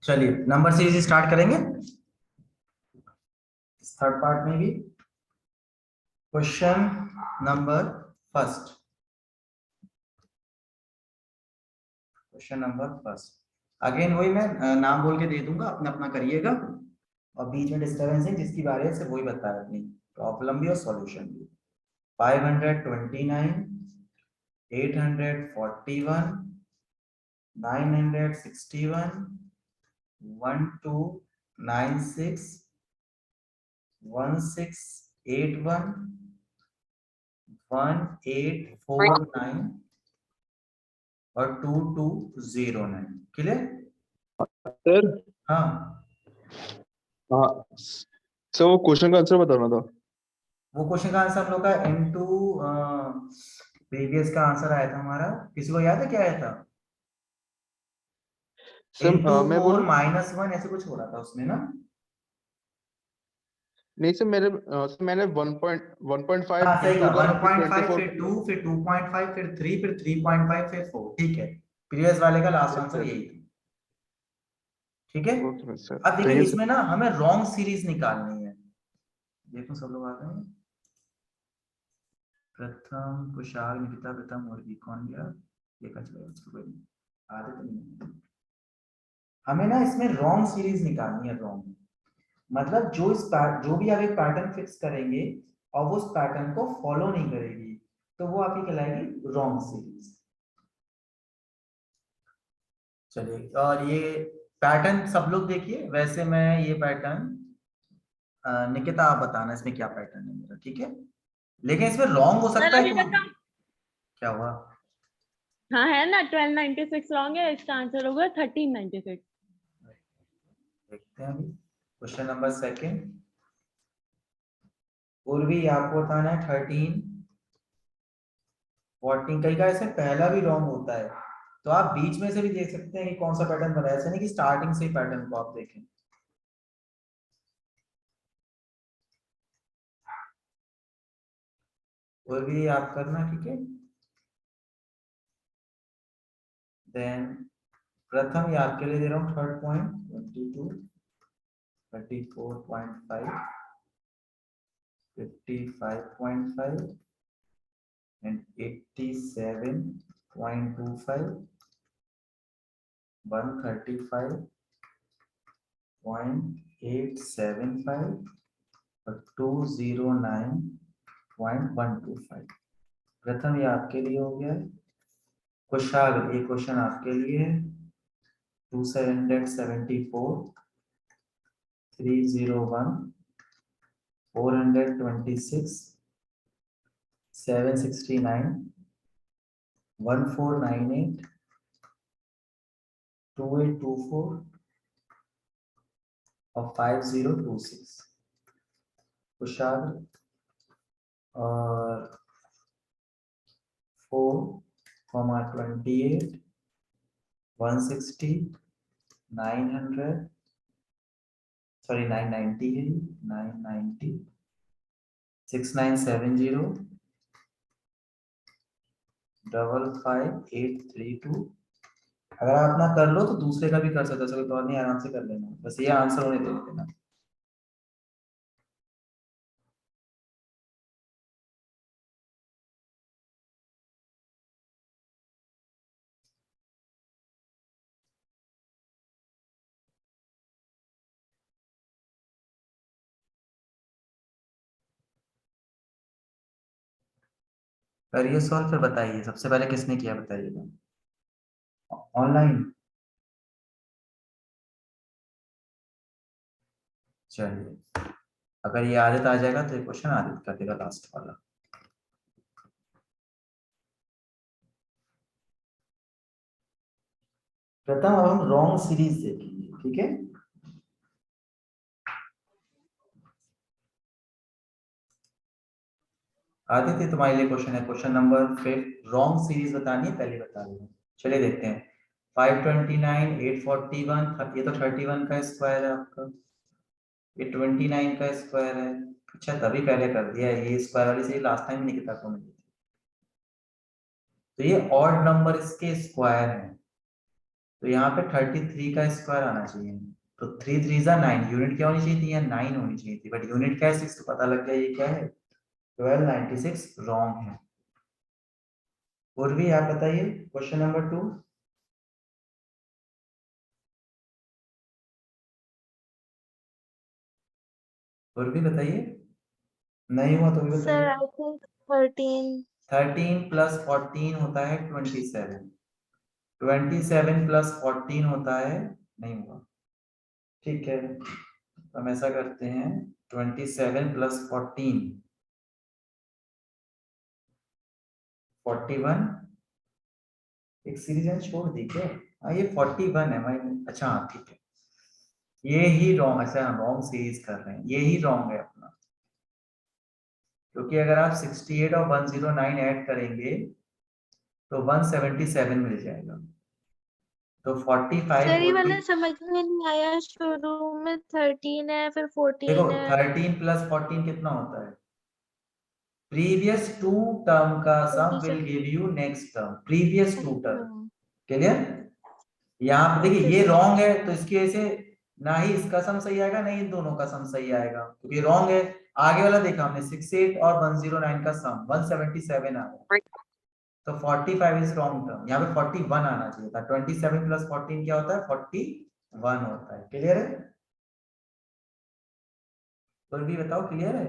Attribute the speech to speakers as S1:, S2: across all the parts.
S1: चलिए number series start करेंगे third part में भी। Question number first, question number first. Again वही मैं नाम बोल के दे दूंगा, अपना अपना करिएगा और बीच में डिस्टर्बेंस है जिसकी बारे से वही बताया, अपनी प्रॉब्लम भी और सॉल्यूशन भी। 529, 841, 961, 1296, 1681, 1849 और 2209। क्लियर?
S2: सर
S1: हाँ,
S2: हाँ सर, वो क्वेश्चन का आंसर बताना था।
S1: वो क्वेश्चन का आंसर हम लोग का M2 प्रीवियस का आंसर आया था हमारा। किसी को याद है क्या आया था?
S2: सर
S1: Into
S2: मैं
S1: 4
S2: बोलूं?
S1: -1 ऐसे कुछ हो रहा था उसमें ना।
S2: नहीं सर, मैंने 1.5
S1: हाँ सही
S2: इंटू
S1: कहा,
S2: करा, फिर
S1: 1.5
S2: 24
S1: फिर
S2: किया।
S1: 2 फिर 2.5 फिर 3 फिर 3.5 फिर 4। ठीक है, प्रीवियस वाले का लास्ट
S2: यस
S1: आंसर
S2: सर।
S1: यही था। ठीक है,
S2: ओके सर,
S1: अब देखिए
S2: सही है
S1: इसमें
S2: सर।
S1: ना हमें रॉन्ग सीरीज निकालनी है। देखो सब लोग आ गए हैं। प्रथम, कुशाल, निकिता, प्रथम और भी कौन गया? देखा चलो इसको, कोई नहीं, आदत नहीं है। हमें ना इसमें रॉन्ग सीरीज निकालनी है। रॉन्ग मतलब जो भी आप एक पैटर्न फिक्स करेंगे और वो उस पैटर्न को फॉलो नहीं करेगी, तो वो आपकी कहलाएगी रॉन्ग सीरीज। चलिए, और ये पैटर्न सब लोग देखिए। वैसे मैं ये पैटर्न, निकिता आप बताना इसमें क्या पैटर्न है मेरा, ठीक है? लेकिन इसमें रॉन्ग हो सकता
S3: सर
S1: है
S3: अभी तक का
S1: क्या हुआ?
S3: हाँ है ना, 1296 रॉन्ग है, इसका आंसर होगा 1396।
S1: देखते हैं अभी क्वेश्चन नंबर सेकंड। पूर्वी आपको बताना है 13, 14। कई का ऐसे पहला भी रॉन्ग होता है, तो आप बीच में से भी देख सकते हैं कि कौन सा पैटर्न बना है। ऐसे नहीं कि स्टार्टिंग से ही पैटर्न को आप देखें। वो भी आप करना, ठीक है? देन प्रथम ये आपके लिए दे रहा हूँ थर्ड पॉइंट, 22, 34.5, 55.5 and 87.25, 135.875 और 209.125। प्रथम ये आपके लिए हो गया। कुशाल, ये क्वेश्चन आपके लिए है। 274, 301, 426, 769, 1498, 2824 और 5026। कुशाल और 4,28, 160, 900, सॉरी 990 है, 990, 6970, 55832। अगर आप ना कर लो तो दूसरे का भी कर सकते हो, कोई तो नहीं, आराम से कर लेना, बस ये आंसर होने दे देना। करिए सॉल्व, फिर बताइए सबसे पहले किसने किया, बताइएगा। ऑनलाइन? चलिए, अगर ये आदित्य आ जाएगा तो ये क्वेश्चन आदित्य कर देगा लास्ट वाला। प्रथम अब हम रॉन्ग सीरीज देखेंगे, ठीक है? आदित्य तुम्हारे लिए क्वेश्चन है, क्वेश्चन नंबर 5। रॉन्ग सीरीज बतानी है, पहले बता दो। चलिए देखते हैं। 529, 841, ये तो 31 का स्क्वायर है आपका, ये 29 का स्क्वायर है। अच्छा, तभी पहले कर दिया, ये स्क्वायर वाली से लास्ट टाइम निकिता को मिली थी। तो ये ऑड नंबर इसके स्क्वायर है, तो यहाँ पे 33 का स्क्वायर आना चाहिए। तो 3 3 जा 9, यूनिट क्या होनी चाहिए थी, या 9 होनी चाहिए थी, बट यूनिट क्या है 6, तो पता लग गया ये क्या है 1296 रॉन्ग है। और भी आप बताइए क्वेश्चन नंबर 2। और भी बताइए, नहीं हुआ तो भी
S4: सर
S1: बताइए।
S4: I think 13।
S1: 13 प्लस 14 होता है 27, 27 प्लस 14 होता है, नहीं हुआ, ठीक है। तो हम ऐसा करते हैं 27 प्लस 14 41, एक सीरीज है छोड़ दी क्या, हाँ ये 41 है भाई, अच्छा हाँ ठीक है, ये ही रॉन्ग, अच्छा रॉन्ग सीरीज कर रहे हैं, ये ही रॉन्ग है अपना, क्योंकि अगर आप 68 और 109 ऐड करेंगे तो 177 मिल जाएगा। तो 45
S4: सर ये
S1: वोल्ट
S4: वाला समझ में नहीं आया, शुरू में 13 है फिर
S1: देखो
S4: 14 है।
S1: 13 प्लस 14 कितना होता है, प्रीवियस टू टर्म का sum will
S4: 27।
S1: Give you next term, previous two
S4: अच्छा।
S1: Term, clear. यहाँ पे देखिए
S4: ओके
S1: ये
S4: सर।
S1: रॉन्ग है, तो इसकी वजह से ना ही इसका सम सही आएगा, ना ही इन दोनों का सम सही आएगा, क्योंकि रॉन्ग है। आगे वाला देखा हमने 68 और 109 का सम 177 आ गया, तो 45 इज रॉन्ग टर्म, यहाँ पे 41 आना चाहिए था, 27 प्लस 14 क्या होता है 41 होता है, क्लियर है। कोई भी बताओ, क्लियर है।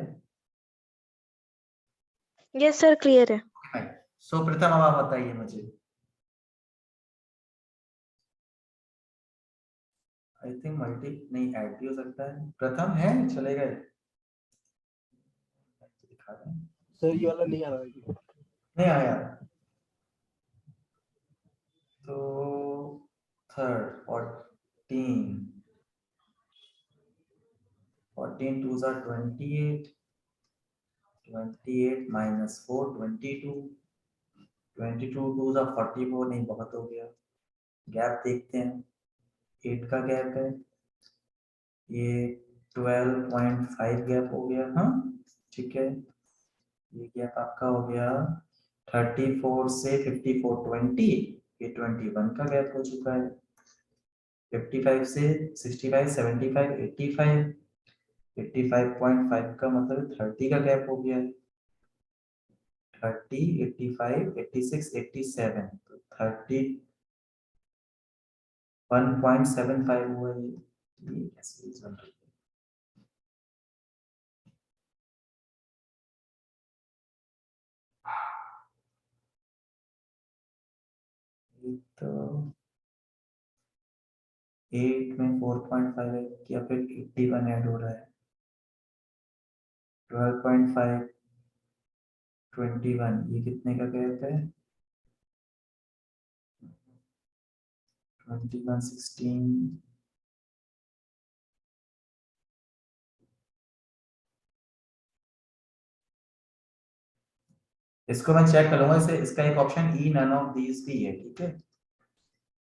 S4: यस सर क्लियर है।
S1: सो प्रथम अब आप बताइए मुझे, आई थिंक मल्टी नहीं ऐड भी हो सकता है, प्रथम है चलेगा, दिखा दें,
S5: सर ये वाला नहीं आ रहा है।
S1: नहीं आया, तो third 14, 14 2s are 28, 28 minus 4 22, 22 2s are 44, नहीं बहुत हो गया, गैप देखते हैं, 8 का गैप है, ये 12.5 गैप हो गया, हाँ ठीक है, ये गैप आपका हो गया 34 से 54 20, ये 21 का गैप हो चुका है, 55 से 65 75 85, 85.5 का मतलब 30 का गैप हो गया है, 30 85 86 87, तो 31.75 हुआ ये कैसे सीरीज बन रही है। तो 8 में 4.5 ऐड किया, फिर 81 ऐड हो रहा है, 12.5 21, ये कितने का गैप है 21 16, इसको मैं चेक कर लूंगा, इसे इसका एक option E none of these भी है, ठीक है,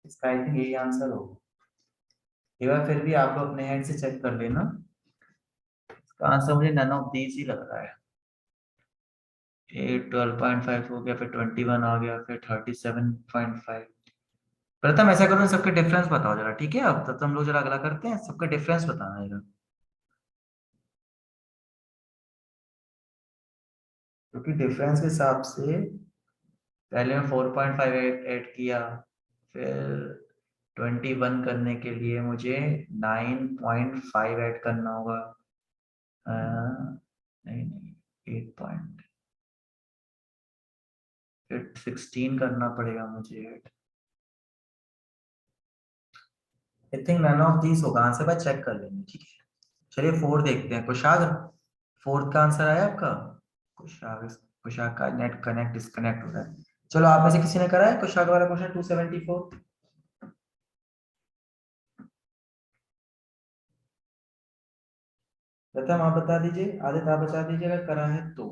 S1: इसका आई थिंक यही आंसर होगा, एक बार फिर भी आप लोग अपने हैंड से चेक कर लेना, इसका आंसर मुझे नन ऑफ दीज ही लग रहा है, 8 12.5 हो गया, फिर 21 आ गया, फिर 37.5। प्रथम ऐसा करो, सबके डिफरेंस बताओ जरा, ठीक है, अब तब हम लोग जरा अगला करते हैं, सबका डिफरेंस बताना जरा, क्योंकि डिफरेंस के हिसाब से पहले में 4.5 ऐड किया, फिर 21 करने के लिए मुझे 9.5 ऐड करना होगा, नहीं नहीं 8 पॉइंट, फिर 16 करना पड़ेगा मुझे add, I think none of these होगा, आंसर पर चेक कर लेंगे, ठीक है। चलिए 4 देखते हैं, कुशाग 4th का आंसर आया आपका, कुशाग कुशाग का नेट कनेक्ट डिस्कनेक्ट हो रहा है, चलो आप में से किसी ने करा है कुशाग वाला क्वेश्चन 274, प्रथम आप बता दीजिए, आदित्य आप बता दीजिए अगर करा है तो,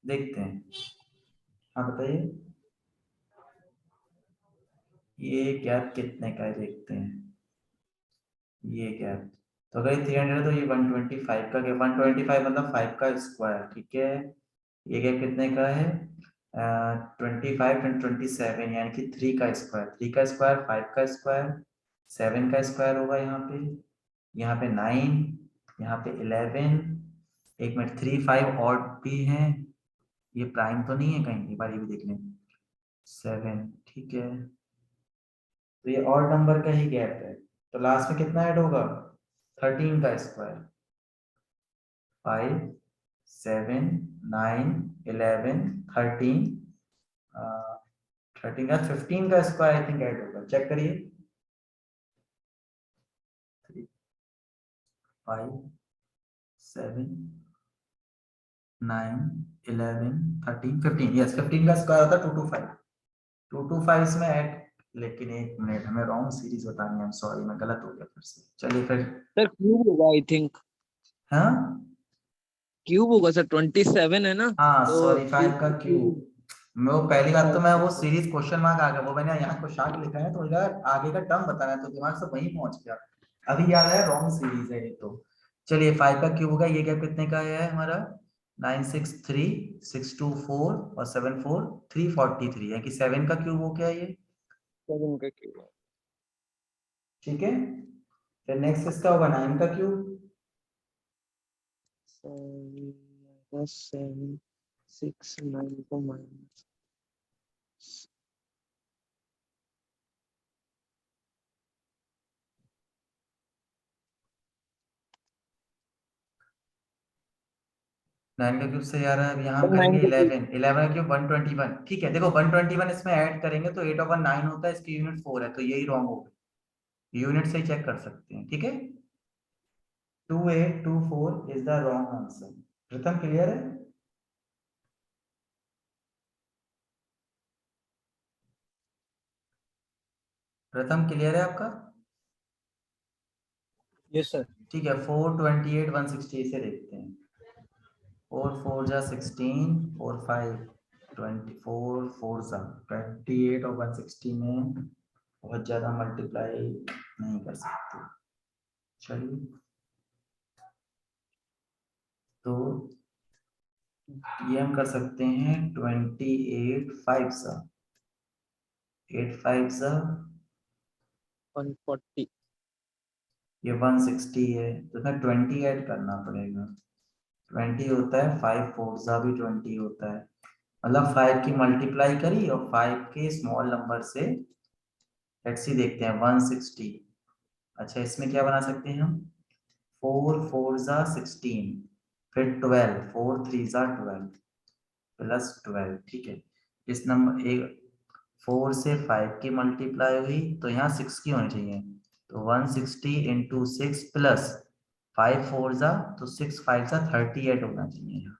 S1: देखते हैं, हाँ बताइए, ये गैप कितने का है देखते हैं, ये गैप, तो अगर 300 है तो ये 125 का गैप, 125 मतलब 5 का स्क्वायर, ठीक है, ये गैप कितने का है 25 and 27 यानी कि 3 का स्क्वायर, 3 का स्क्वायर 5 का स्क्वायर, 7 का स्क्वायर होगा यहाँ पे 9, यहाँ पे 11, एक मिनट 3 5 और भी हैं, ये प्राइम तो नहीं है कहीं, एक बार ये भी देख लें 7, ठीक है, तो ये और नंबर का ही गैप है, तो लास्ट में कितना ऐड होगा 13 का स्क्वायर, 5 7 9 11 13, 13 का 15 का स्क्वायर आई थिंक ऐड होगा, चेक करिए 5 7 9 11 13 15, यस 15 का स्क्वायर होता है 225, 225 इसमें ऐड, लेकिन एक मिनट हमें रॉन्ग सीरीज बतानी है, सॉरी मैं गलत हो गया फिर से, चलिए फिर
S5: सर क्यूब होगा आई थिंक,
S1: हाँ
S5: क्यूब होगा सर, 27 है ना,
S1: हाँ
S5: तो
S1: सॉरी 5 का क्यूब, मैं वो पहली बात तो मैं वो सीरीज क्वेश्चन मार्क आ गया, वो मैंने यहाँ क्वेश्चन लिखा है तो यार आगे का टर्म बताना है, तो दिमाग से वहीं पहुंच गया, अभी याद है रॉन्ग सीरीज है ये तो, चलिए 5 का क्यूब होगा, ये क्या कितने का है हमारा 963 624 और 74 343 है कि 7 का क्यूब हो गया ये,
S5: 7 का क्यूब है।
S1: ठीक है, फिर नेक्स्ट इसका होगा 9 का क्यूब,
S5: 7 6 9 को माइनस
S1: 9 का क्यूब से यार अब यहाँ
S5: सर 9
S1: करेंगे
S5: का क्यूब
S1: 11, 11 का क्यूब 121, ठीक है, देखो 121 इसमें ऐड करेंगे तो 8 over 9 होता है, इसकी यूनिट 4 है, तो यही रॉन्ग हो गई, यूनिट से ही चेक कर सकते हैं, ठीक है 2824 इज द रॉन्ग आंसर, प्रथम क्लियर है, प्रथम क्लियर है आपका,
S5: यस सर।
S1: ठीक है 428 160 से देखते हैं, 4 4 जा 16 4 5 24 4 जा 28 और 160 में बहुत ज्यादा मल्टीप्लाई नहीं कर सकते, चलिए तो ये हम कर सकते हैं 28 5 सा 8 5 सा
S5: 140
S1: ये 160 है, तो इसमें 20 ऐड करना पड़ेगा, 20 होता है 5 4 सा भी 20 होता है, मतलब 5 की मल्टीप्लाई करी और 5 के स्मॉल नंबर से लेट्स सी देखते हैं 160, अच्छा इसमें क्या बना सकते हैं हम 4 4 जा 16, फिर 12 4 3 जा 12 प्लस 12, ठीक है, इस नंबर एक 4 से 5 की मल्टीप्लाई हुई तो यहाँ 6 की होनी चाहिए, तो 160 इंटू 6 प्लस 5 4 जा तो 6 5 जा 38 होना चाहिए यहाँ,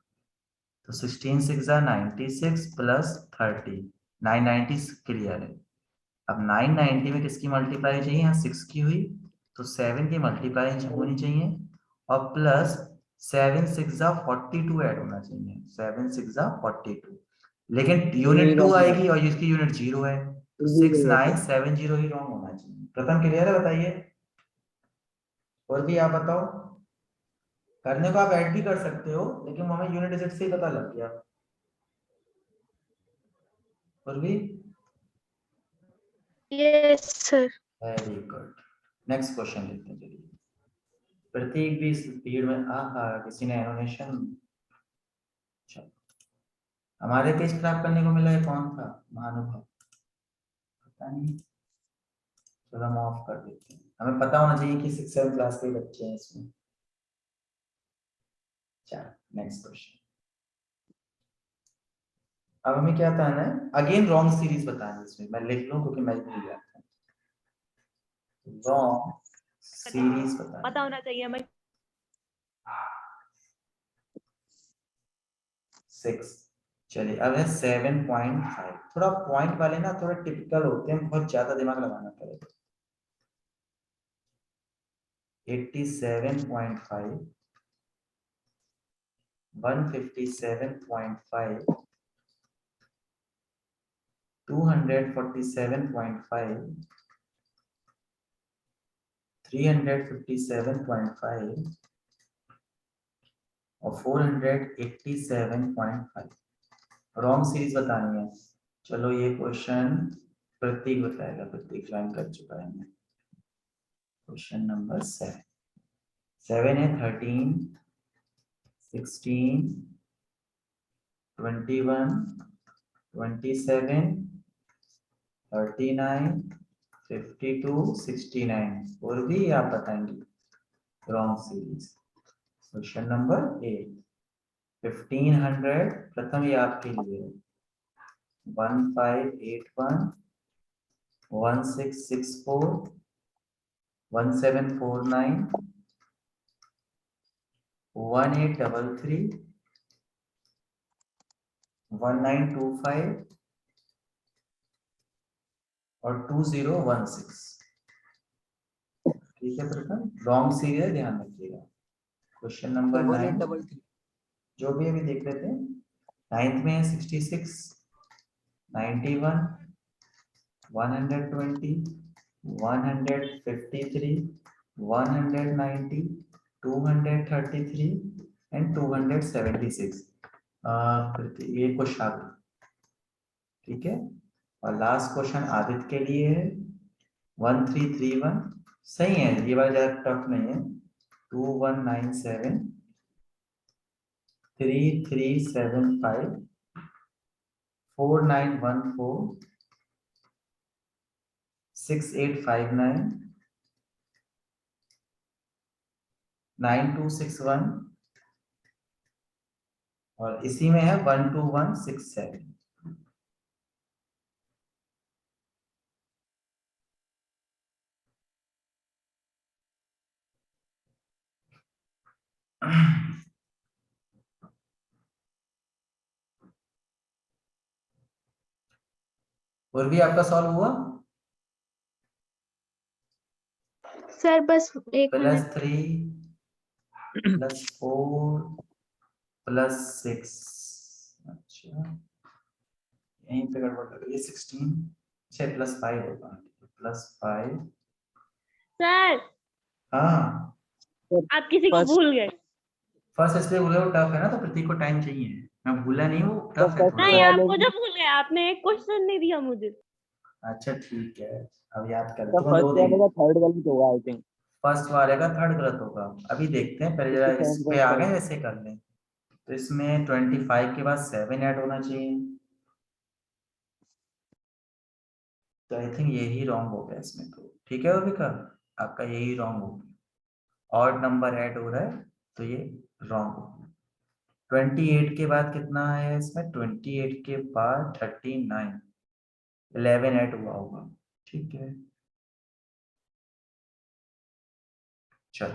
S1: तो 16 6 जा 96 प्लस 30 990 क्लियर है, अब 990 में किसकी मल्टीप्लाई चाहिए, यहाँ 6 की हुई तो 7 की मल्टीप्लाई होनी चाहिए और प्लस 7 6 जा 42 ऐड होना चाहिए, 7 6 जा 42, लेकिन यूनिट 2 आएगी और इसकी यूनिट 0 है, तो 6970 ही रॉन्ग होना चाहिए, प्रथम क्लियर है, बताइए और भी आप बताओ, करने को आप ऐड भी कर सकते हो लेकिन हमें यूनिट डिजिट से ही पता लग गया, और भी
S4: Yes, sir.
S1: Very good, next question देखते हैं, चलिए प्रत्येक भी इस भीड़ में आहा किसी ने एनोटेशन, हमारे पेज खराब करने को मिला है, कौन था महानुभव, पता नहीं, चलो हम ऑफ कर देते हैं, हमें पता होना चाहिए कि 6 7 क्लास के बच्चे हैं इसमें, चलो नेक्स्ट क्वेश्चन, अब हमें क्या बताना है, अगेन रॉन्ग सीरीज बताना है इसमें, मैं लिख लूं क्योंकि मैं भूल गया था, रॉन्ग सीरीज बताना
S3: पता होना चाहिए हमें,
S1: 6, चलिए अब है 7.5, थोड़ा पॉइंट वाले ना थोड़ा टिपिकल होते हैं, बहुत ज्यादा दिमाग लगाना पड़ेगा, 87.5 157.5 247.5 357.5 और 487.5, रॉन्ग सीरीज बतानी है। चलो ये क्वेश्चन प्रतीक बताएगा, प्रतीक ज्वाइन कर चुका है। क्वेश्चन नंबर 7 है 13, 16, 21, 27, 39, 52, 69 और भी आप बताएंगे रॉन्ग सीरीज। क्वेश्चन नंबर 8, 1500 प्रथम ये आपके लिए 1581, 1664, 1749, 1833, 1925 और 2016। ठीक है प्रथम, रॉन्ग सीरीज ध्यान रखिएगा। क्वेश्चन नंबर 9
S5: 1833
S1: जो भी अभी देख लेते हैं। 9th में है 66, 91, 120, 153, 190, 233 एंड 276। ये क्वेश्चन, ठीक है। और लास्ट क्वेश्चन आदित्य के लिए है 1331, सही है, ये वाला ज्यादा टफ नहीं है। 2197, 3375, 4914, 6859, 9261 और इसी में है 12167। और भी आपका सॉल्व हुआ?
S4: सर बस एक
S1: प्लस
S4: मिनट।
S1: 3 plus 4 plus 6। अच्छा यहीं पे गड़बड़ लग रही है। 16 6 प्लस 5 होगा, प्लस 5।
S3: सर
S1: हाँ
S3: आप किसी को
S5: फर्स्ट
S3: भूल गए।
S1: फर्स्ट इसलिए बोले वो टफ है ना, तो प्रतीक को टाइम चाहिए। मैं भूला नहीं, वो टफ है थोड़ा।
S3: नहीं आपको जो भूल गए, आपने एक क्वेश्चन नहीं दिया मुझे।
S1: अच्छा ठीक है, अब याद कर,
S5: तो
S1: तुम्हें
S5: फर्स्ट
S1: 2
S5: वाले
S1: देंगे।
S5: का थर्ड गलत होगा आई थिंक।
S1: फर्स्ट वाले का थर्ड गलत होगा, अभी देखते हैं। पहले जरा इस पे आ गए, ऐसे कर लें। तो इसमें 25 के बाद 7 ऐड होना चाहिए, तो आई थिंक यही रॉन्ग हो गया इसमें। तो ठीक है अभिका, आपका यही रॉन्ग हो गया। ऑड नंबर ऐड हो रहा है तो ये रॉन्ग हो गया। 28 के बाद कितना है इसमें? 28 के बाद 39, 11 ऐड हुआ होगा। ठीक है चलो,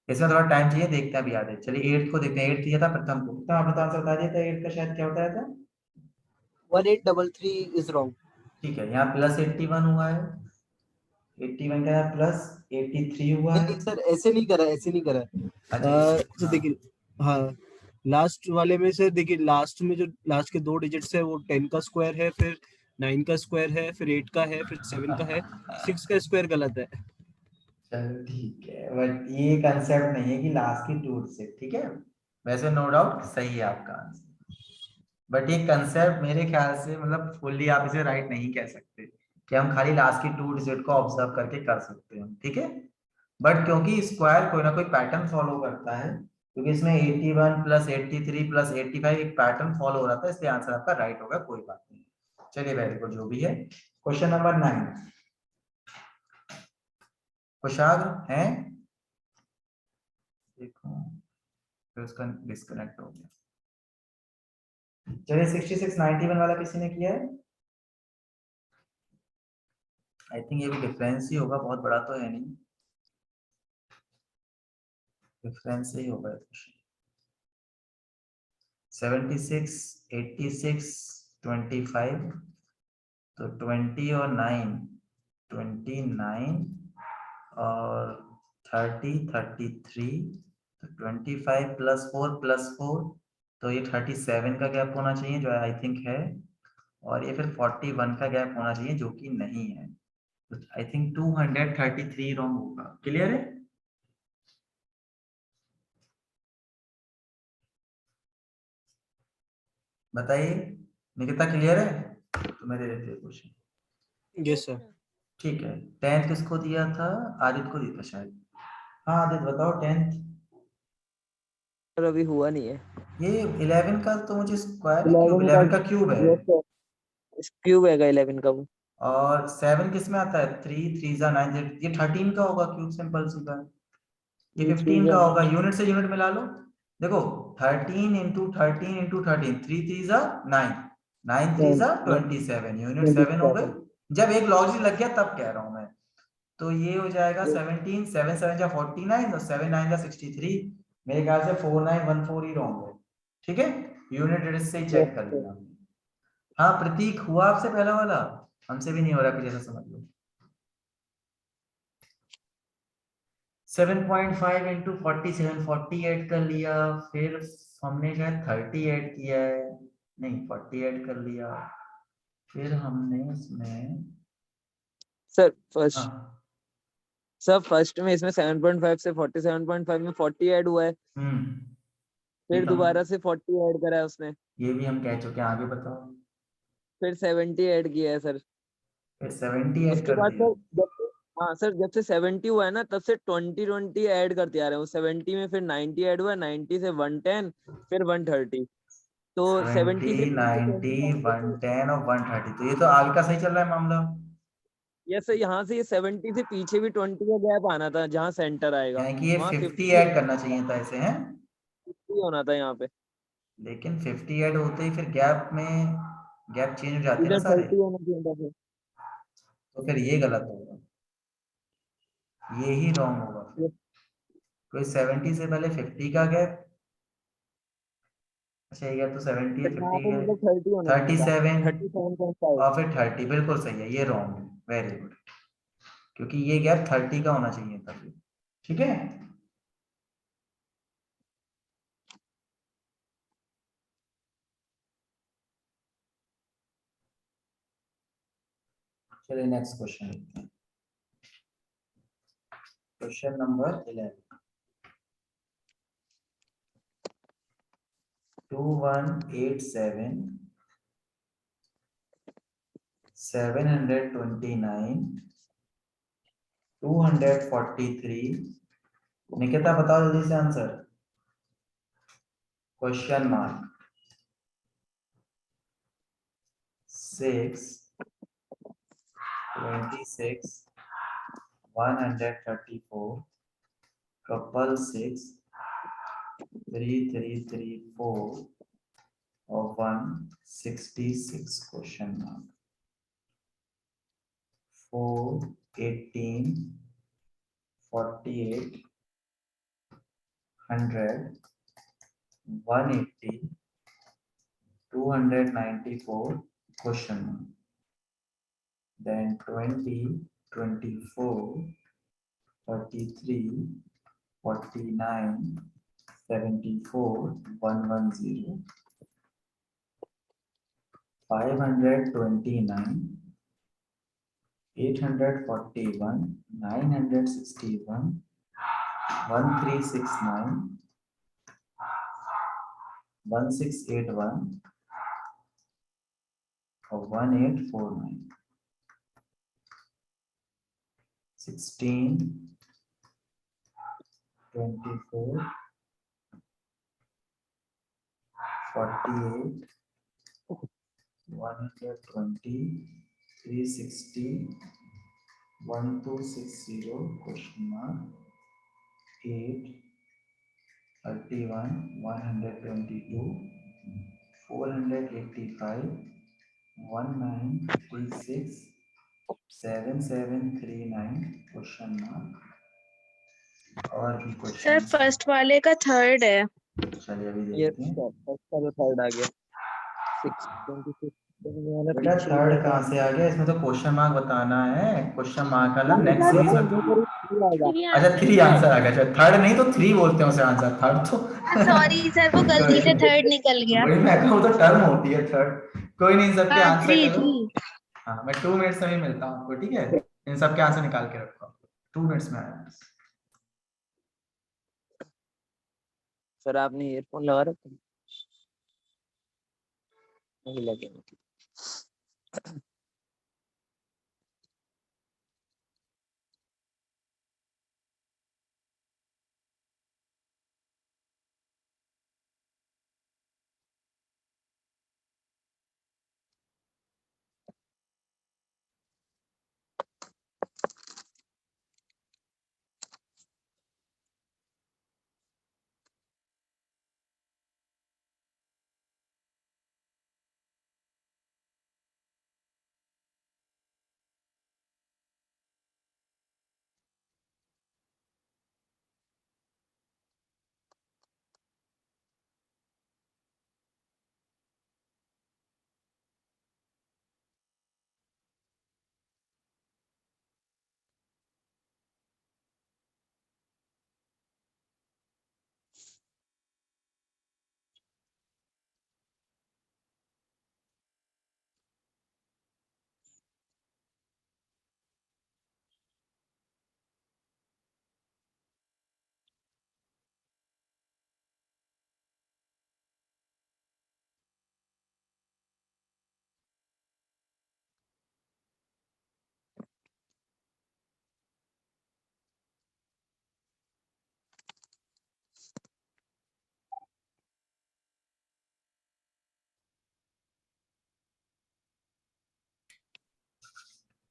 S1: इसमें थोड़ा टाइम चाहिए, देखते हैं अभी याद है। चलिए 8 को देखते हैं। 8 दिया था प्रथम को, तो आप बता सकता दिया था 8 का शायद क्या बताया था?
S5: 1833 इज रॉन्ग।
S1: ठीक है, यहाँ प्लस 81 हुआ है, 81 का प्लस 83 हुआ है।
S5: नहीं सर ऐसे नहीं करा, ऐसे नहीं करा।
S1: अच्छा
S5: तो देखिए, हाँ लास्ट वाले में से देखिए, लास्ट में जो लास्ट के 2 डिजिट्स है वो 10 का स्क्वायर है, फिर 9 का स्क्वायर है, फिर 8 का है, फिर 7 का है, 6 का स्क्वायर गलत है।
S1: चलो ठीक है, बट ये कंसेप्ट नहीं है कि लास्ट की टूट से। ठीक है, वैसे नो डाउट सही है आपका आंसर, बट ये कंसेप्ट मेरे ख्याल से मतलब फुल्ली आप इसे राइट नहीं कह सकते कि हम खाली लास्ट की 2 डिजिट को ऑब्जर्व करके कर सकते हैं। ठीक है, बट क्योंकि स्क्वायर कोई ना कोई पैटर्न फॉलो करता है, क्योंकि इसमें 81 प्लस 83 प्लस 85 एक पैटर्न फॉलो हो रहा था, इसलिए आंसर आपका राइट होगा। कोई बात नहीं, चलिए वेरी गुड, जो भी है। क्वेश्चन नंबर 9, कुशाग्र है? देखो फिर उसका डिस्कनेक्ट हो गया। चलिए 66 91 वाला किसी ने किया है? आई थिंक ये भी डिफरेंस ही होगा, बहुत बड़ा तो है नहीं, डिफरेंस ही होगा। 76 86 25, तो 20 और 9 29 और 30 33, तो 25 प्लस 4 तो ये 37 का गैप होना चाहिए, जो आई थिंक है। और ये फिर 41 का गैप होना चाहिए, जो कि नहीं है। तो आई थिंक 233 रॉन्ग होगा। क्लियर है? बताइए निकिता, क्लियर है? तो मैं दे देती हूँ क्वेश्चन।
S5: Yes sir.
S1: ठीक है, 10th किसको दिया था? आदित्य को दिया था शायद। हाँ आदित्य बताओ 10th।
S6: सर अभी हुआ नहीं है।
S1: ये 11 का तो मुझे स्क्वायर है, क्यूब
S6: 11 का
S1: 11 का क्यूब है।
S6: यस सर, क्यूब है 11 का वो।
S1: और 7 किस में आता है? 3 3 जा 9, ये 13 का होगा क्यूब, सिंपल सी बात। ये
S6: ये
S1: 15
S6: चीज
S1: का
S6: है।
S1: होगा, यूनिट से यूनिट मिला लो। देखो 13 इंटू 13 इंटू 13, 3 3 जा 9, 9 3 जा 27, यूनिट 7 हो गए। जब एक लॉजिक लग गया तब कह रहा हूं मैं। तो ये हो जाएगा 17, 7 7 जा 49 और 7 9 जा 63। मेरे ख्याल से 4914 ही रॉन्ग है। ठीक है, यूनिट एड्रेस से ही चेक कर लेना। हाँ प्रतीक, हुआ आपसे पहला वाला? हमसे भी नहीं हो रहा, कुछ ऐसा समझ लो। 7.5 इंटू 47, 40 ऐड कर लिया। फिर हमने शायद 30 ऐड किया है, नहीं 40 ऐड कर लिया। फिर हमने इसमें
S6: सर फर्स्ट
S1: हाँ
S6: सर फर्स्ट में इसमें 7.5 से 47.5 में 40 ऐड हुआ है,
S1: ये
S6: फिर
S1: तो
S6: दोबारा से 40 ऐड करा है उसने,
S1: ये भी हम कह चुके हैं, आगे बताओ।
S6: फिर 70 ऐड किया है सर।
S1: फिर 70 ऐड
S6: उसके
S1: कर
S6: बाद
S1: दिया।
S6: सर जब से, हाँ सर जब से 70 हुआ है ना तब से 20 ऐड करते आ रहे हैं। 70 में फिर 90 ऐड हुआ है, 90 से 110, फिर 130। तो 70 से
S1: 70
S6: पीछे
S1: 90
S6: 20 आएंगे तो
S1: 110 और 130, तो ये तो आगे का सही चल रहा है मामला।
S6: ये सर यहाँ से ये 70 से पीछे भी 20 का गैप आना था, जहाँ सेंटर आएगा
S1: यानी कि ये
S6: वहाँ
S1: 50
S6: 50
S1: ऐड करना चाहिए था इसे, हैं?
S6: होना था यहाँ पे।
S1: लेकिन 50 ऐड होते ही फिर गैप में गैप चेंज हो जाते हैं ना
S6: इधर
S1: सारे।
S6: 30 होना चाहिए था फिर।
S1: तो फिर ये गलत होगा, ये ही रॉन्ग होगा फिर।
S6: ये
S1: कोई 70 से पहले 50 का गैप, अच्छा ये गैप तो 70 है,
S6: फिर यहाँ
S1: 50
S6: पे
S1: का
S6: मतलब 30 होना चाहिए था,
S1: 37
S6: 37.5।
S1: और फिर 30, बिल्कुल सही है, ये रॉन्ग है। वेरी गुड, क्योंकि ये गैप 30 का होना चाहिए था फिर। ठीक है, चलिए नेक्स्ट क्वेश्चन लिखते हैं। Question number 11, 2187 729 243। निकिता बताओ जल्दी से आंसर। क्वेश्चन मार्क 6 26 134 couple 6 3334 और 166 question mark 4 18 48 100 180 294 question mark, then 20 24 33 49 74 110 529 841 961 1369 1681 और 1849 16 24 48 120 360 1260 question mark 8 31 122 485 1936 7739 question mark और भी
S4: सर
S1: क्वेश्चन।
S4: फर्स्ट वाले का थर्ड है।
S1: चलिए अभी
S6: ये
S1: देखते हैं।
S6: फर्स्ट का थर्ड आ गया 626 मैंने
S1: बेटा
S6: पीछे ही
S1: थर्ड
S6: लिखा
S1: कहाँ
S6: था।
S1: से आ गया? इसमें तो क्वेश्चन मार्क बताना है, क्वेश्चन मार्क का ना
S6: नहीं
S1: नेक्स्ट
S6: सर
S1: सीरीज में।
S6: आंसर ही आएगा।
S3: थ्री
S1: अच्छा
S3: आंसर
S1: 3
S3: है।
S1: आंसर आ गया, अच्छा थर्ड नहीं तो 3 बोलते हैं उसे आंसर, थर्ड तो
S4: सॉरी सर, वो गलती से थर्ड निकल गया।
S1: वही मैं कहूँ तो टर्म होती है थर्ड। कोई नहीं, इन सबके
S4: हाँ
S1: आंसर
S4: थ्री
S1: करो।
S4: थ्री।
S1: हाँ मैं 2 मिनट्स में ही मिलता हूँ आपको, ठीक है? इन सबके आंसर निकाल के रखो, 2 मिनट्स में आया।
S6: सर आपने ईयरफोन लगा रखा है? महिला के मतलब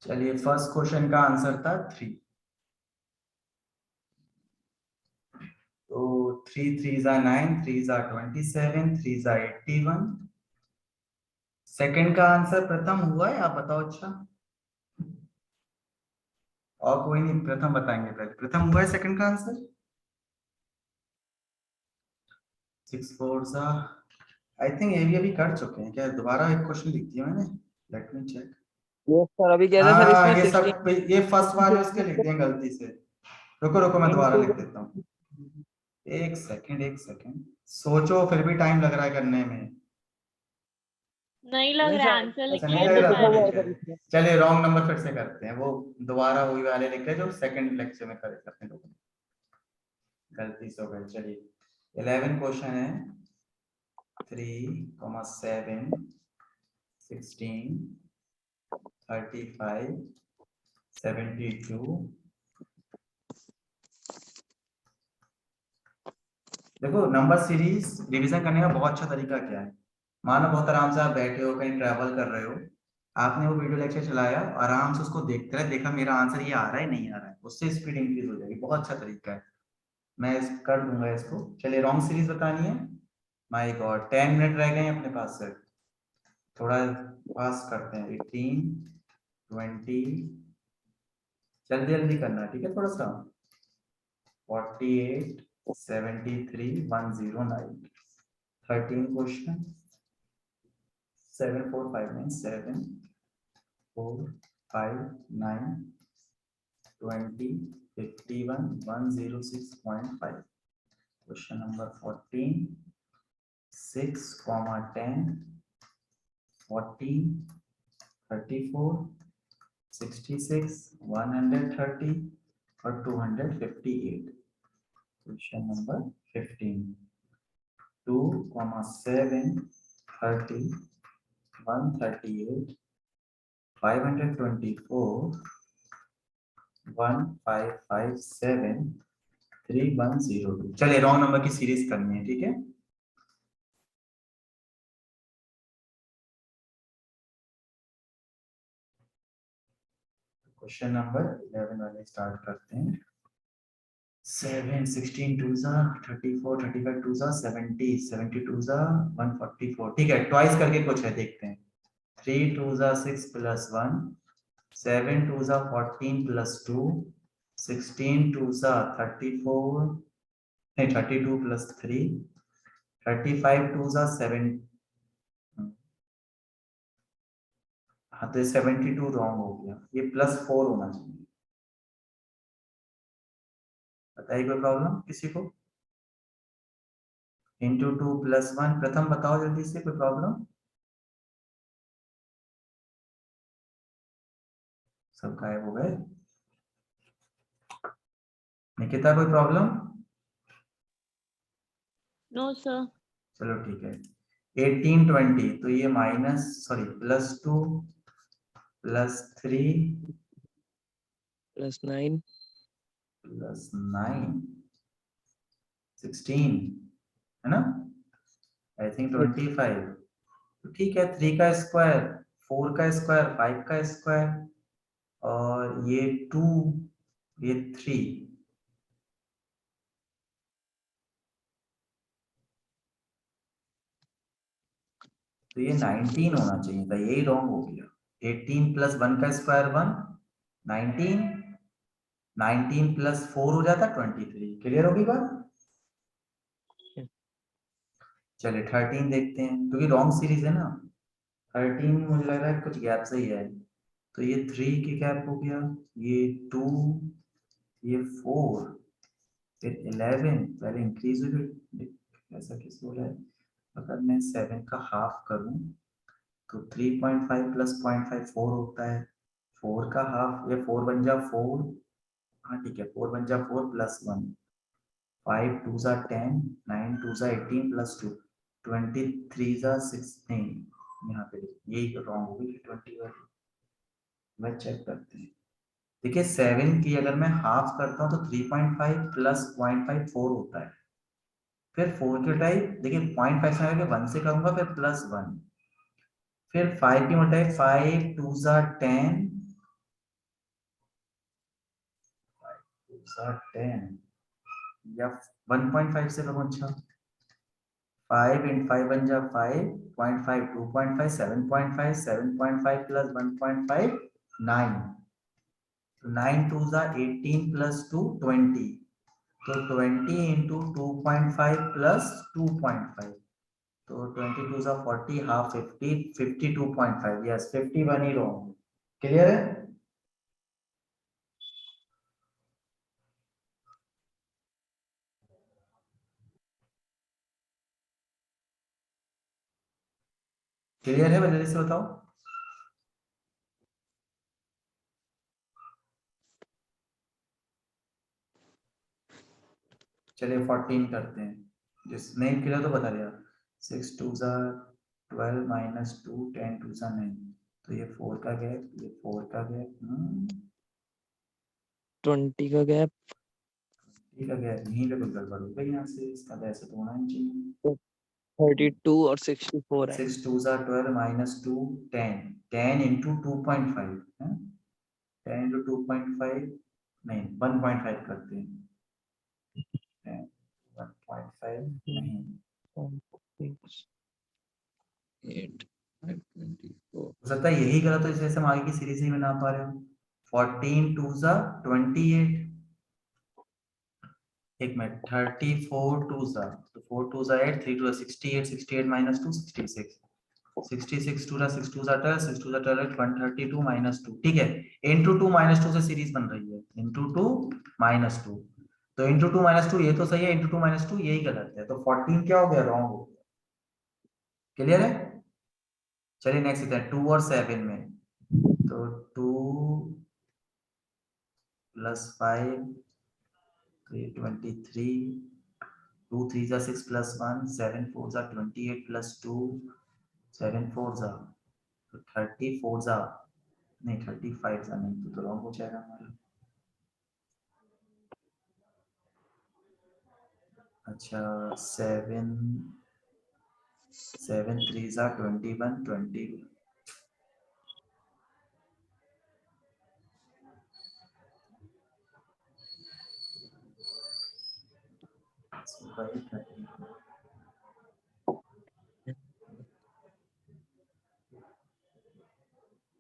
S1: चलिए फर्स्ट क्वेश्चन का आंसर था 3। तो 3 3 जा 9, 3 जा 27, 3 जा 81। सेकंड का आंसर प्रथम हुआ है, आप बताओ। अच्छा और कोई नहीं, प्रथम बताएंगे पहले। प्रथम हुआ है सेकंड का आंसर। 6 4 जा, आई थिंक ये भी अभी कर चुके हैं क्या? दोबारा एक क्वेश्चन लिख दिया मैंने, लेट मी चेक।
S6: ये सर अभी कहते सर
S1: हाँ
S6: इसमें
S1: ये
S6: 16
S1: सब, ये फर्स्ट वाले उसके लिख दिए गलती से। रुको रुको, मैं दोबारा लिख देता हूँ। एक सेकंड, एक सेकंड, सोचो, फिर भी टाइम लग रहा है करने में।
S3: नहीं लग
S6: नहीं
S3: रहा है,
S6: सर
S3: आंसर
S1: अच्छा
S3: लिखना
S1: नहीं
S3: है
S1: लग
S3: तो
S1: रहा
S6: लिखा
S1: था,
S6: हुआ
S3: शायद।
S6: है
S1: ठीक
S6: सर
S1: है।
S6: इसमें।
S1: चलिए रॉन्ग नंबर फिर से करते हैं, वो दोबारा वही वाले लिख रहे जो सेकंड लेक्चर में करे करते हैं लोग, गलती से हो गई। चलिए 11 क्वेश्चन है। 3, 7, 16, 35, 72। देखो नंबर सीरीज रिवीजन करने का बहुत अच्छा तरीका क्या है। मानो बहुत आराम से आप बैठे हो, कहीं ट्रैवल कर रहे हो, आपने वो वीडियो लेक्चर चलाया, आराम से उसको देखते रहे, देखा मेरा आंसर ये आ रहा है नहीं आ रहा है, उससे स्पीड इंक्रीज हो जाएगी। बहुत अच्छा तरीका है, मैं कर दूंगा इसको। चलिए रॉन्ग सीरीज बतानी है। माय गॉड 10 मिनट रह गए हैं अपने पास से, थोड़ा फास्ट करते हैं। 18, 20, जल्दी जल्दी करना है, ठीक है थोड़ा सा। 48, 73, 109। 13 क्वेश्चन। 7 4 5 9, 7 4 5 9, 20, 51, 106.5। Question number 14, 6, 10, 14, 34, 66, 130 और 258। Question number 15, 2, 7, 30, 138, 524, 1557, 3102। चलिए रॉन्ग नंबर की सीरीज करनी है, ठीक है। क्वेश्चन नंबर 11 वाले स्टार्ट करते हैं। 7, 16 2 जा 34, 35 2 जा 70, 72 जा 144। ठीक है, ट्वाइस करके कुछ है, देखते हैं। 3 2 जा 6 + 1, 7 2 जा 14 + 2, 16 2 जा 34, नहीं 32 + 3, 35 2 जा 7। हाँ तो 72 रॉन्ग हो गया, ये +4 होना चाहिए। बताइए कोई प्रॉब्लम किसी को? इंटू 2 + 1, प्रथम बताओ जल्दी से, कोई प्रॉब्लम? सब गायब हो गए। निकिता कोई प्रॉब्लम?
S3: No sir.
S1: चलो ठीक है। 18 20, तो ये +2 +3
S6: +9
S1: +9 16 है ना, आई थिंक 25। तो ठीक है, 3 का स्क्वायर 4 का स्क्वायर 5 का स्क्वायर और ये 2 ये 3, तो ये 19 होना चाहिए था, यही रॉन्ग हो गया। 18 + 1 का स्क्वायर 1 19, 19 + 4 हो जाता 23। क्लियर होगी बात? चलिए 13 देखते हैं, क्योंकि रॉन्ग सीरीज है ना। 13 मुझे लग रहा है कुछ गैप से ही है, तो ये 3 की गैप हो गया, ये 2 ये 4 फिर 11, पहले इंक्रीज हो गई, ऐसा किस बोला है। अगर मैं 7 का हाफ करूं तो 3.5 + 0.5 4 होता है, 4 का हाफ, ये 4 बन जा 4, हाँ ठीक है 4 बन जा 4 + 1, 5 2 जा 10, 9 2 जा 18 +2 23 जा 16, यहाँ पे यही रॉन्ग होगी 20 वाली। मैं चेक करते हैं, देखिए 7 की अगर मैं हाफ करता हूँ तो 3.5 + 0.5 4 होता है, फिर 4 के टाइप देखिए 0.5 से आगे 1 से करूंगा, फिर +1, फिर 5 की मोटाई 5 2 जा 10 या 1.5 से करूँ, अच्छा 5 × 5 बन जा 5, 0.5 2.5 7.5 7.5 + 1.5 9, तो 9 2 जा 18 + 2 20, तो 20 × 2.5 + 2.5, तो 22 जा 40 हाफ 50 52.5, यस 51 ही रॉन्ग। क्लियर है? क्लियर है, जल्दी से बताओ। चलिए 14 करते हैं, जिस नहीं क्लियर तो बता दिया। 6 2 जा 12 - 2 10 2 जा 9, तो ये 4 का गैप, ये 4 का गैप,
S6: 20 का गैप,
S1: ठीक है गैप, यहीं पे कुछ गड़बड़ हो गई, यहाँ से इसका तो ऐसे तो होना ही चाहिए।
S6: 32 और 64 है।
S1: 6 2 जा 12 - 2 10, 10 × 2.5 है, 10 × 2.5 नहीं 1.5 करते हैं, 1.5 नहीं,
S6: 8 5 24
S1: हो सकता है यही गलत हो, इस वजह से हम आगे की सीरीज नहीं बना पा रहे हो। 14 2 जा 28, एक मिनट 34 2 जा, तो 4 2 जा 8 3 2 जा 68 68 - 2 66 66 2 जा 6 2 जा 12 6 2 जा 12 132 - 2, ठीक है, into 2 - 2 से सीरीज बन रही है, into 2 - 2, तो into 2 - 2 ये तो सही है, into 2 - 2 यही गलत है, तो 14 क्या हो गया, रॉन्ग हो गया। क्लियर है? चलिए नेक्स्ट है 2 और 7 में, तो 2 + 5 तो ये 23, 2 3 जा 6 + 1 7 4 जा 28 + 2 7 4 जा, तो 34 जा नहीं 35 जा नहीं, तो रॉन्ग हो जाएगा हमारा। अच्छा 7 3 जा 21 20, वही 30,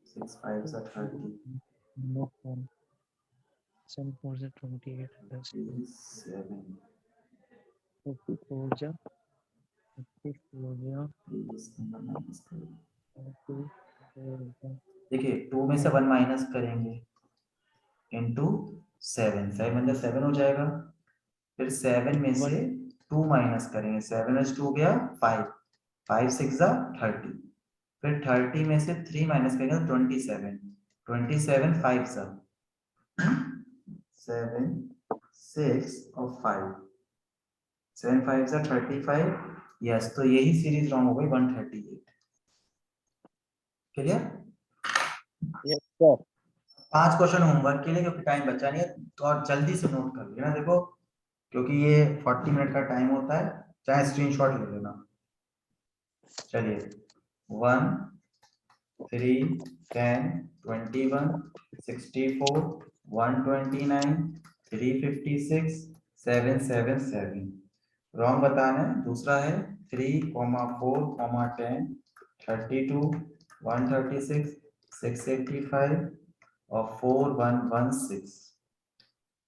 S1: 6 5 जा 30
S6: 7 4 से 28 plus
S1: 7
S6: 54 जा 54 जा
S1: इस नंबर माइनस करो,
S6: 24 जा
S1: देखिए 2 में से 1 माइनस करेंगे into 7 7 7 हो जाएगा, फिर 7 में से 2 माइनस करेंगे, 7 + 2 हो गया 5 5 6 जा 30, फिर 30 में से 3 माइनस करेंगे तो 27 27 5 जा 7 6 और 5 7 5 जा 35 यस, तो यही सीरीज रॉन्ग हो गई 138। Clear?
S6: Yes sir.
S1: 5 question homework के लिए, क्योंकि टाइम बचा नहीं है, तो और जल्दी से नोट कर लेना। देखो क्योंकि ये 40 मिनट का टाइम होता है, चाहे स्क्रीनशॉट ले लेना। चलिए 1 3 10 21 64 129 356 777 रॉन्ग बताना है। दूसरा है 3, 4, 10 32 136 685 और 4116।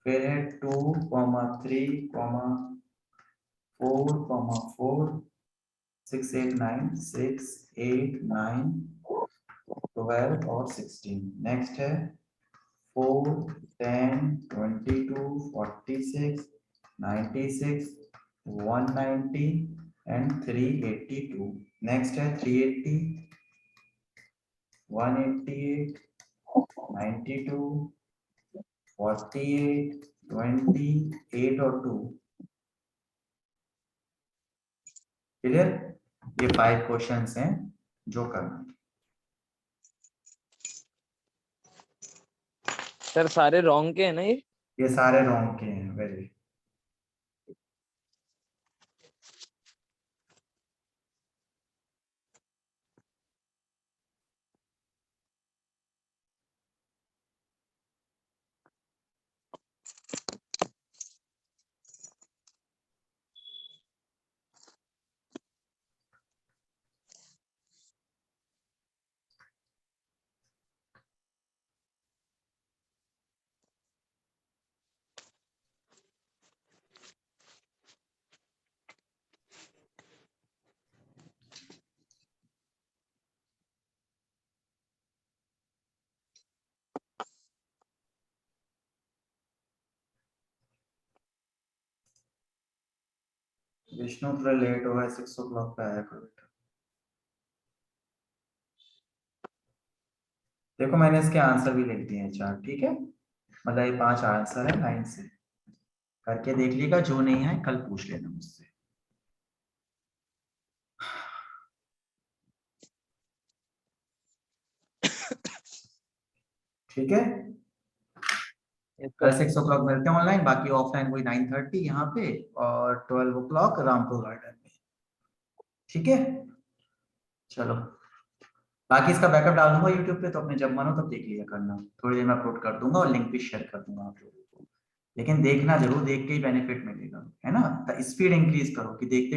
S1: फिर है 2, 3, 4, 4 6 8 9 6 8 9 12 और 16। नेक्स्ट है 4 10 22 46 96 190 एंड 382। नेक्स्ट है 380 188 92 48 20 8 और 2। क्लियर? ये 5 क्वेश्चंस हैं जो करना है।
S6: सर सारे रॉन्ग के हैं ना ये
S1: सारे रॉन्ग के हैं। वेरी विष्णु थोड़ा लेट हो गया, 6 o'clock पे आया करो बेटा। देखो मैंने इसके आंसर भी लिख दिए हैं 4, ठीक है? मतलब ये 5 आंसर है, लाइन से करके देख लीजिएगा। जो नहीं है कल पूछ लेना मुझसे। ठीक है?
S6: Yes,
S1: कल
S6: sir.
S1: 6 o'clock मिलते हैं ऑनलाइन, बाकी ऑफलाइन वही 9:30 यहाँ पे और 12 o'clock रामपुर गार्डन में। ठीक है? चलो, बाकी इसका बैकअप डाल दूंगा यूट्यूब पे, तो अपने जब मन हो तब देख लिया करना। थोड़ी देर में अपलोड कर दूंगा और लिंक भी शेयर कर दूंगा आप लोगों को। लेकिन देखना जरूर, देख के ही बेनिफिट मिलेगा, है ना? स्पीड इंक्रीज करो कि देखते